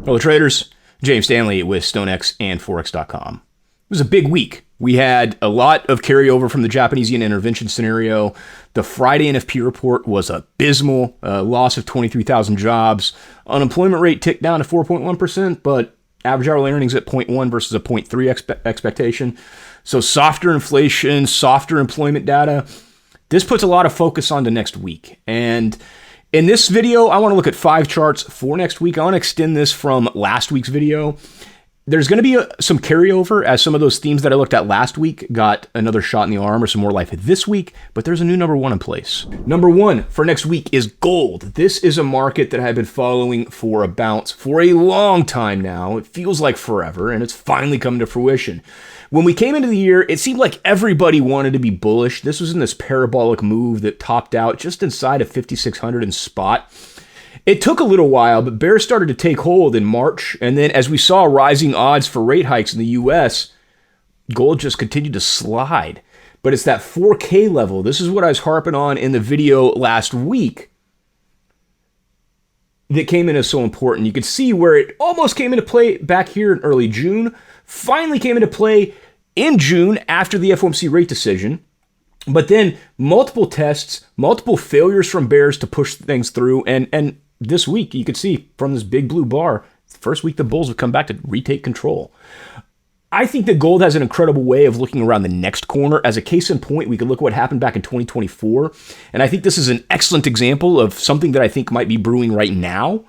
Hello traders, James Stanley with StoneX and Forex.com. It was a big week. We had a lot of carryover from the Japanese yen intervention scenario. The Friday NFP report was abysmal, loss of 23,000 jobs. Unemployment rate ticked down to 4.1%, but average hourly earnings at 0.1 versus a 0.3 expectation. So softer inflation, softer employment data. This puts a lot of focus on the next week. And in this video, I want to look at 5 charts for next week. I want to extend this from last week's video. There's going to be some carryover as some of those themes that I looked at last week got another shot in the arm or some more life this week, but there's a new number one in place. Number one for next week is gold. This is a market that I've been following for a bounce for a long time now. It feels like forever, and it's finally come to fruition. When we came into the year, it seemed like everybody wanted to be bullish. This was in this parabolic move that topped out just inside of 5,600 in spot. It took a little while, but bears started to take hold in March. And then as we saw rising odds for rate hikes in the US, gold just continued to slide. But it's that 4K level. This is what I was harping on in the video last week that came in as so important. You could see where it almost came into play back here in early June, finally came into play in June after the FOMC rate decision. But then multiple tests, multiple failures from bears to push things through. And this week, you could see from this big blue bar, first week the bulls have come back to retake control. I think that gold has an incredible way of looking around the next corner. As a case in point, we could look at what happened back in 2024. And I think this is an excellent example of something that I think might be brewing right now.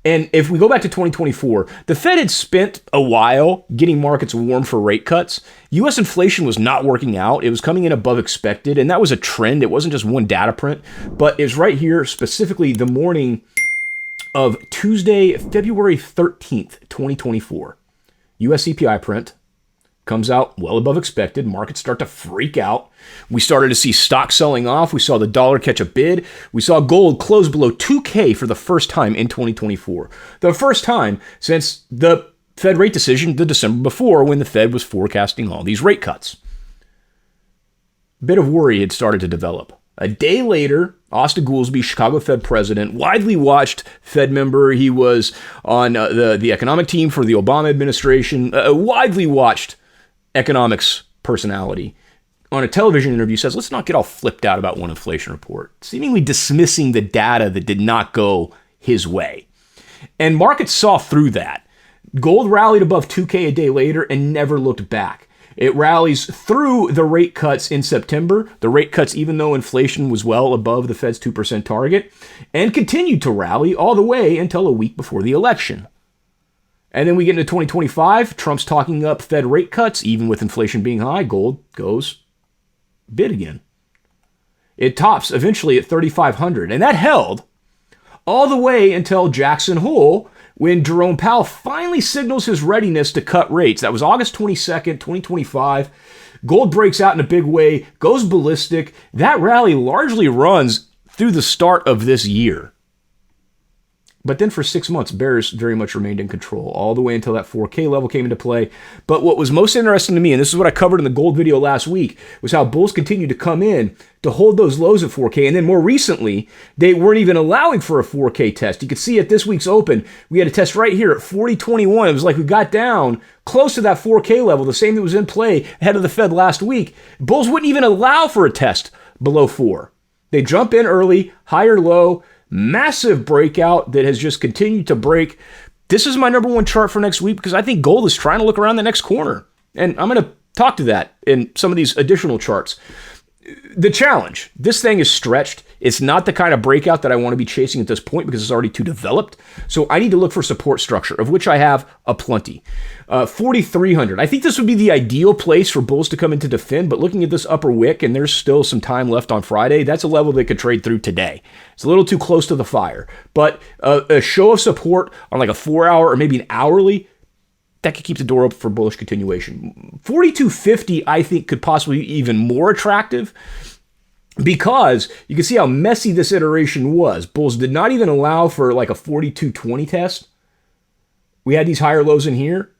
And if we go back to 2024, the Fed had spent a while getting markets warm for rate cuts. U.S. inflation was not working out. It was coming in above expected, and that was a trend. It wasn't just one data print, but it was right here, specifically the morning of Tuesday, February 13th, 2024. US CPI print comes out well above expected. Markets start to freak out. We started to see stocks selling off. We saw the dollar catch a bid. We saw gold close below 2K for the first time in 2024. The first time since the Fed rate decision the December before, when the Fed was forecasting all these rate cuts. A bit of worry had started to develop. A day later, Austin Goolsbee, Chicago Fed president, widely watched Fed member. He was on the economic team for the Obama administration, widely watched economics personality, on a television interview says, let's not get all flipped out about one inflation report, seemingly dismissing the data that did not go his way. And markets saw through that. Gold rallied above 2K a day later and never looked back. It rallies through the rate cuts in September, the rate cuts even though inflation was well above the Fed's 2% target, and continued to rally all the way until a week before the election. And then we get into 2025, Trump's talking up Fed rate cuts, even with inflation being high, gold goes bid again. It tops eventually at 3,500, and that held all the way until Jackson Hole, when Jerome Powell finally signals his readiness to cut rates. That was August 22nd, 2025. Gold breaks out in a big way, goes ballistic. That rally largely runs through the start of this year. But then for 6 months, bears very much remained in control, all the way until that 4K level came into play. But what was most interesting to me, and this is what I covered in the gold video last week, was how bulls continued to come in to hold those lows at 4K. And then more recently, they weren't even allowing for a 4K test. You could see at this week's open, we had a test right here at 40.21. It was like we got down close to that 4K level, the same that was in play ahead of the Fed last week. Bulls wouldn't even allow for a test below 4. They jump in early, higher low, massive breakout that has just continued to break. This is my number one chart for next week because I think gold is trying to look around the next corner. And I'm going to talk to that in some of these additional charts. The challenge, this thing is stretched. It's not the kind of breakout that I want to be chasing at this point because it's already too developed. So I need to look for support structure, of which I have aplenty. 4,300. I think this would be the ideal place for bulls to come in to defend, but looking at this upper wick, and there's still some time left on Friday, that's a level they could trade through today. It's a little too close to the fire. But a show of support on like a 4-hour or maybe an hourly, that could keep the door open for bullish continuation. 42.50, I think, could possibly be even more attractive because you can see how messy this iteration was. Bulls did not even allow for like a 42.20 test. We had these higher lows in here,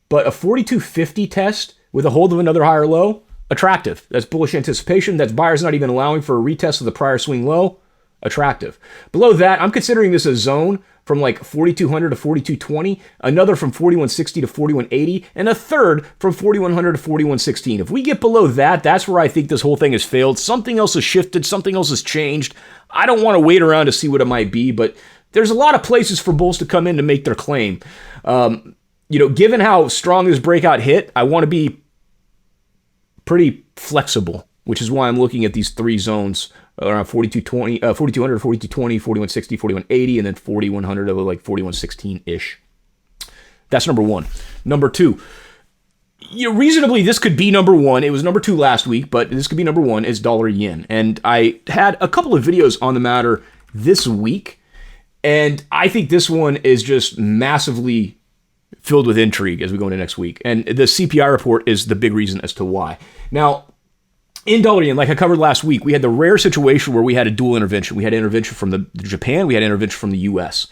but a 42.50 test with a hold of another higher low, attractive. That's bullish anticipation. That's buyers not even allowing for a retest of the prior swing low. attractive. Below that, I'm considering this a zone from like 4,200 to 4,220, another from 4,160 to 4,180, and a third from 4,100 to 4,116. If we get below that, that's where I think this whole thing has failed. Something else has shifted, something else has changed. I don't want to wait around to see what it might be, but there's a lot of places for bulls to come in to make their claim. Given how strong this breakout hit, I want to be pretty flexible, which is why I'm looking at these three zones around 4,200, 4,220, 4,160, 4,180, and then 4,100 to like 4,116-ish. That's number one. Number two, reasonably, this could be number one. It was number two last week, but this could be number one is dollar yen. And I had a couple of videos on the matter this week, and I think this one is just massively filled with intrigue as we go into next week. And the CPI report is the big reason as to why. Now, in dollar yen, like I covered last week, we had the rare situation where we had a dual intervention. We had intervention from Japan, we had intervention from the US.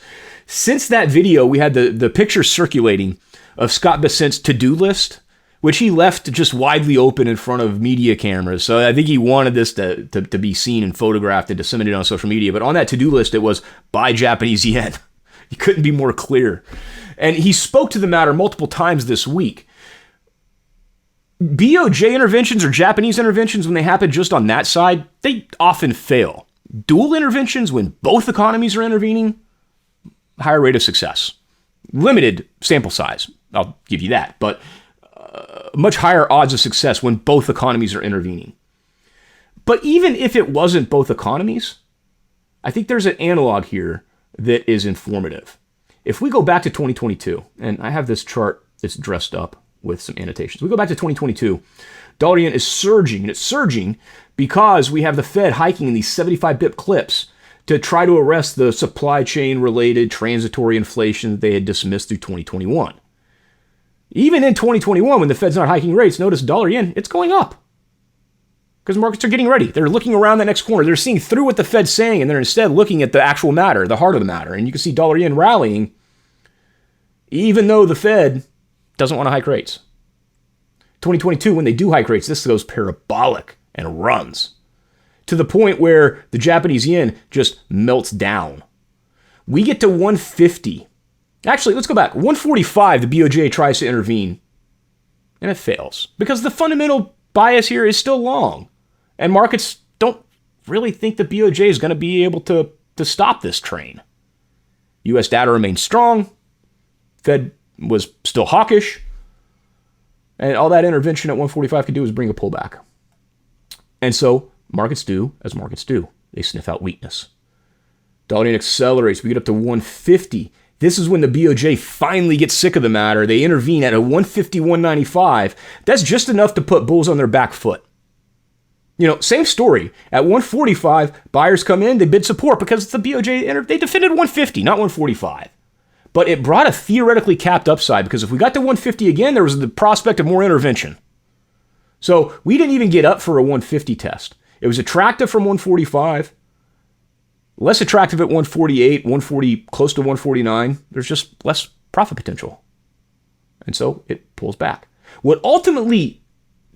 Since that video, we had the picture circulating of Scott Bessent's to-do list, which he left just widely open in front of media cameras. So I think he wanted this to be seen and photographed and disseminated on social media. But on that to-do list, it was buy Japanese yen. He couldn't be more clear. And he spoke to the matter multiple times this week. BOJ interventions or Japanese interventions, when they happen just on that side, they often fail. Dual interventions, when both economies are intervening, higher rate of success. Limited sample size, I'll give you that, but much higher odds of success when both economies are intervening. But even if it wasn't both economies, I think there's an analog here that is informative. If we go back to 2022, and I have this chart that's dressed up with some annotations. We go back to 2022, dollar yen is surging, and it's surging because we have the Fed hiking in these 75 bip clips to try to arrest the supply chain related transitory inflation that they had dismissed through 2021. Even in 2021, when the Fed's not hiking rates, notice dollar yen, it's going up because markets are getting ready. They're looking around the next corner. They're seeing through what the Fed's saying, and they're instead looking at the actual matter, the heart of the matter. And you can see dollar yen rallying, even though the Fed doesn't want to hike rates. 2022, when they do hike rates, this goes parabolic and runs to the point where the Japanese yen just melts down. We get to 150. Actually, let's go back. 145, the BOJ tries to intervene, and it fails because the fundamental bias here is still long, and markets don't really think the BOJ is going to be able to stop this train. U.S. data remains strong. Fed was still hawkish, and all that intervention at 145 could do is bring a pullback. And so markets do as markets do. They sniff out weakness. Dollar yen accelerates. We get up to 150. This is when the BOJ finally gets sick of the matter. They intervene at a 150-195. That's just enough to put bulls on their back foot. Same story. At 145, buyers come in, they bid support because the BOJ, they defended 150, not 145. But it brought a theoretically capped upside because if we got to 150 again, there was the prospect of more intervention. So we didn't even get up for a 150 test. It was attractive from 145, less attractive at 148, 140, close to 149. There's just less profit potential. And so it pulls back. What ultimately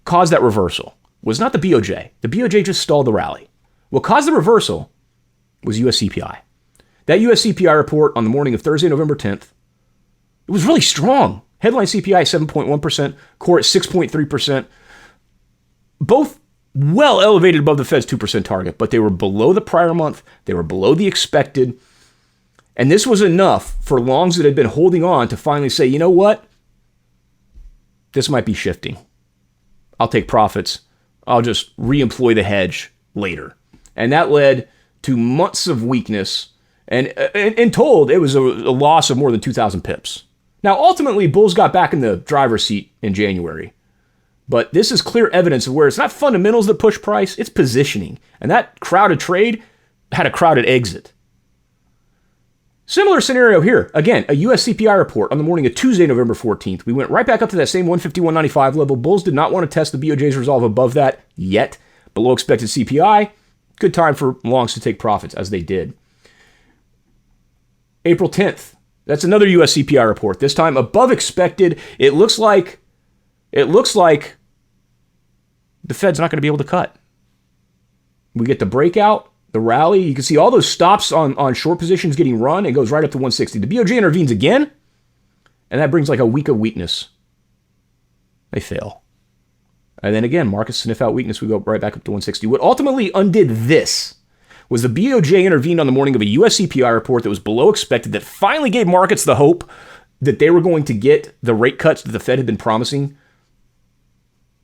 caused that reversal was not the BOJ. The BOJ just stalled the rally. What caused the reversal was US CPI. That US CPI report on the morning of Thursday, November 10th, it was really strong. Headline CPI 7.1%, core at 6.3%. Both well elevated above the Fed's 2% target, but they were below the prior month. They were below the expected. And this was enough for longs that had been holding on to finally say, you know what? This might be shifting. I'll take profits. I'll just reemploy the hedge later. And that led to months of weakness. And told it was a loss of more than 2,000 pips. Now, ultimately, bulls got back in the driver's seat in January. But this is clear evidence of where it's not fundamentals that push price, it's positioning. And that crowded trade had a crowded exit. Similar scenario here. Again, a US CPI report on the morning of Tuesday, November 14th. We went right back up to that same 150-195 level. Bulls did not want to test the BOJ's resolve above that yet. Below expected CPI. Good time for longs to take profits, as they did. April 10th. That's another US CPI report. This time above expected. It looks like the Fed's not going to be able to cut. We get the breakout. the rally. You can see all those stops on short positions getting run. It goes right up to 160. The BOJ intervenes again, and that brings like a week of weakness. They fail. And then again, markets sniff out weakness. We go right back up to 160. What ultimately undid this was the BOJ intervened on the morning of a US CPI report that was below expected, that finally gave markets the hope that they were going to get the rate cuts that the Fed had been promising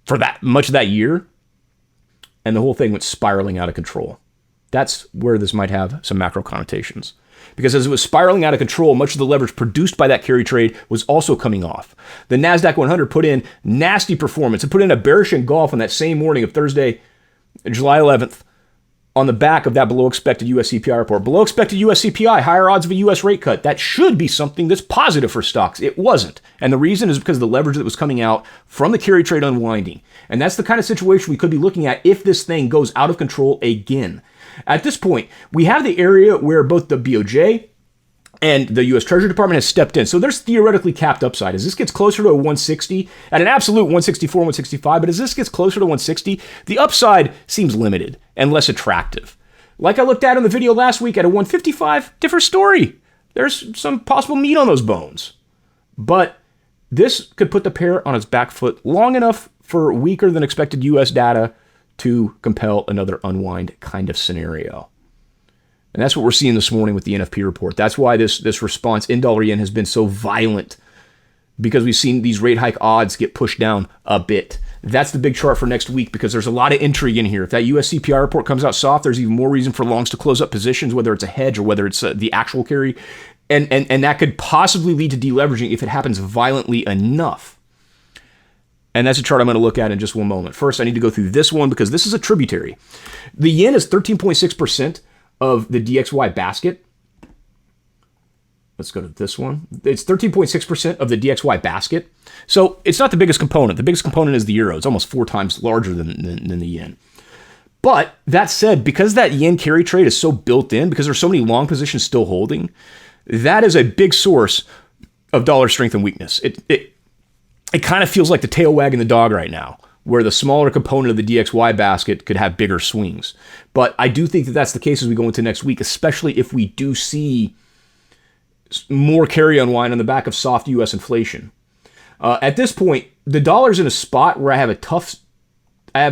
for that much of that year. And the whole thing went spiraling out of control. That's where this might have some macro connotations. Because as it was spiraling out of control, much of the leverage produced by that carry trade was also coming off. The Nasdaq 100 put in nasty performance. It put in a bearish engulf on that same morning of Thursday, July 11th, on the back of that below expected US CPI report. Below expected US CPI, higher odds of a US rate cut. That should be something that's positive for stocks. It wasn't. And the reason is because of the leverage that was coming out from the carry trade unwinding. And that's the kind of situation we could be looking at if this thing goes out of control again. At this point, we have the area where both the BOJ and the US Treasury Department has stepped in. So there's theoretically capped upside. As this gets closer to a 160, at an absolute 164, 165, but as this gets closer to 160, the upside seems limited and less attractive. Like I looked at in the video last week at a 155, different story. There's some possible meat on those bones. But this could put the pair on its back foot long enough for weaker than expected US data to compel another unwind kind of scenario. And that's what we're seeing this morning with the NFP report. That's why this response in dollar yen has been so violent, because we've seen these rate hike odds get pushed down a bit. That's the big chart for next week, because there's a lot of intrigue in here. If that US CPI report comes out soft, there's even more reason for longs to close up positions, whether it's a hedge or whether it's the actual carry. And that could possibly lead to deleveraging if it happens violently enough. And that's a chart I'm going to look at in just one moment. First, I need to go through this one because this is a tributary. The yen is 13.6% of the DXY basket. Let's go to this one. It's 13.6% of the DXY basket. So it's not the biggest component. The biggest component is the euro. It's almost 4 times larger than the yen. But that said, because that yen carry trade is so built in, because there's so many long positions still holding, that is a big source of dollar strength and weakness. It kind of feels like the tail wagging the dog right now, where the smaller component of the DXY basket could have bigger swings. But I do think that that's the case as we go into next week, especially if we do see more carry unwind on the back of soft U.S. inflation. At this point, the dollar's in a spot where I have a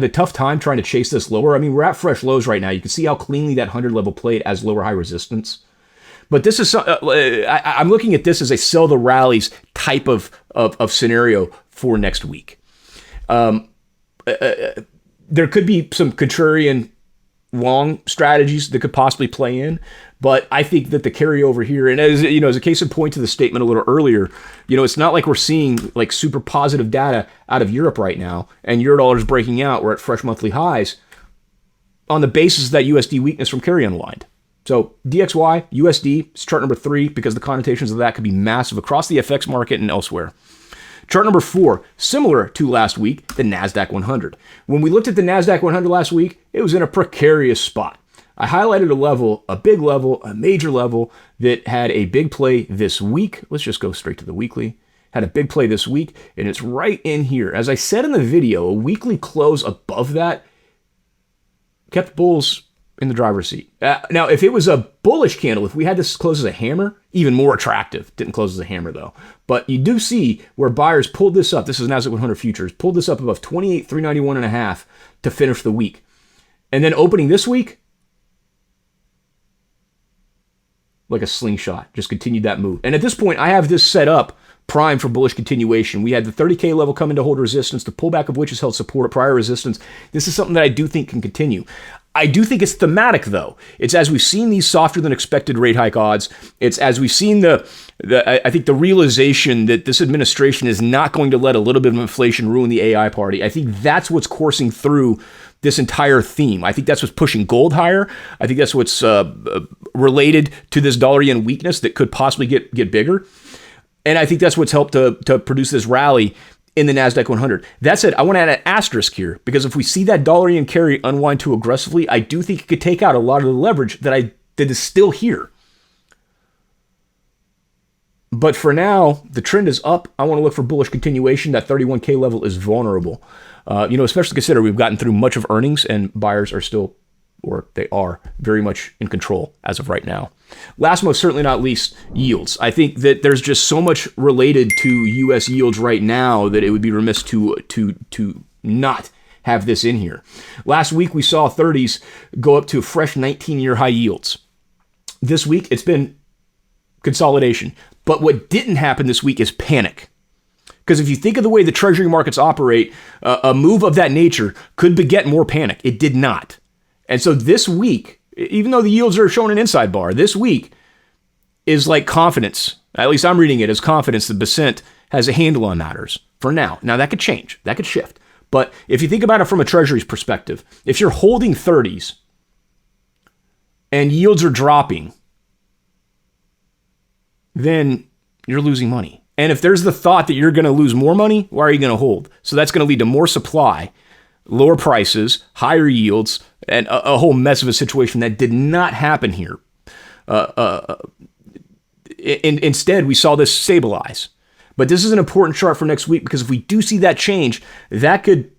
tough time trying to chase this lower. I mean, we're at fresh lows right now. You can see how cleanly that 100 level played as lower high resistance. But this is I'm looking at this as a sell the rallies type of scenario for next week. There could be some contrarian long strategies that could possibly play in, but I think that the carryover here, and as a case in point to the statement a little earlier, it's not like we're seeing like super positive data out of Europe right now, and Eurodollar's breaking out. We're at fresh monthly highs on the basis of that USD weakness from carry unwind. So DXY, USD is chart number 3, because the connotations of that could be massive across the FX market and elsewhere. Chart number 4, similar to last week, the Nasdaq 100. When we looked at the Nasdaq 100 last week, it was in a precarious spot. I highlighted a level, a big level, a major level that had a big play this week. Let's just go straight to the weekly. Had a big play this week, and it's right in here. As I said in the video, a weekly close above that kept bulls in the driver's seat. Now, if it was a bullish candle, if we had this close as a hammer, even more attractive. Didn't close as a hammer, though. But you do see where buyers pulled this up. This is Nasdaq 100 futures. Pulled this up above 28,391.5 to finish the week. And then opening this week, like a slingshot, just continued that move. And at this point, I have this set up prime for bullish continuation. We had the 30K level come in to hold resistance, the pullback of which has held support at prior resistance. This is something that I do think can continue. I do think it's thematic, though. It's as we've seen these softer than expected rate hike odds. It's as we've seen I think the realization that this administration is not going to let a little bit of inflation ruin the AI party. I think that's what's coursing through this entire theme. I think that's what's pushing gold higher. I think that's what's related to this dollar yen weakness that could possibly get bigger. And I think that's what's helped to produce this rally in the Nasdaq 100. That said, I want to add an asterisk here, because if we see that dollar yen carry unwind too aggressively, I do think it could take out a lot of the leverage that is still here. But for now, the trend is up. I want to look for bullish continuation. That 31K level is vulnerable. Especially consider we've gotten through much of earnings and buyers are still or they are very much in control as of right now. Last, most certainly not least, yields. I think that there's just so much related to U.S. yields right now that it would be remiss to not have this in here. Last week, we saw 30s go up to a fresh 19-year high yields. This week, it's been consolidation. But what didn't happen this week is panic. Because if you think of the way the treasury markets operate, a move of that nature could beget more panic. It did not. And so this week, even though the yields are showing an inside bar, this week is like confidence. At least I'm reading it as confidence that Besant has a handle on matters for now. Now that could change. That could shift. But if you think about it from a treasury's perspective, if you're holding 30s and yields are dropping, then you're losing money. And if there's the thought that you're going to lose more money, why are you going to hold? So that's going to lead to more supply, lower prices, higher yields, and a whole mess of a situation that did not happen here. Instead, we saw this stabilize. But this is an important chart for next week because if we do see that change, that could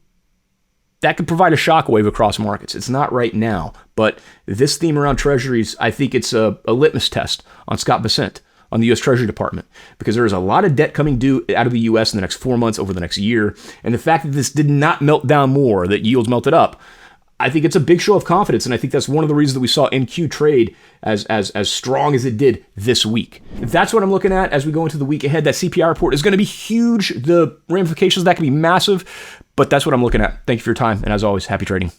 provide a shockwave across markets. It's not right now, but this theme around treasuries, I think it's a litmus test on Scott Bessent, on the US Treasury Department, because there is a lot of debt coming due out of the US in the next 4 months, over the next year. And the fact that this did not melt down more, that yields melted up, I think it's a big show of confidence. And I think that's one of the reasons that we saw NQ trade as strong as it did this week. That's what I'm looking at as we go into the week ahead. That CPI report is going to be huge. The ramifications of that can be massive, but that's what I'm looking at. Thank you for your time. And as always, happy trading.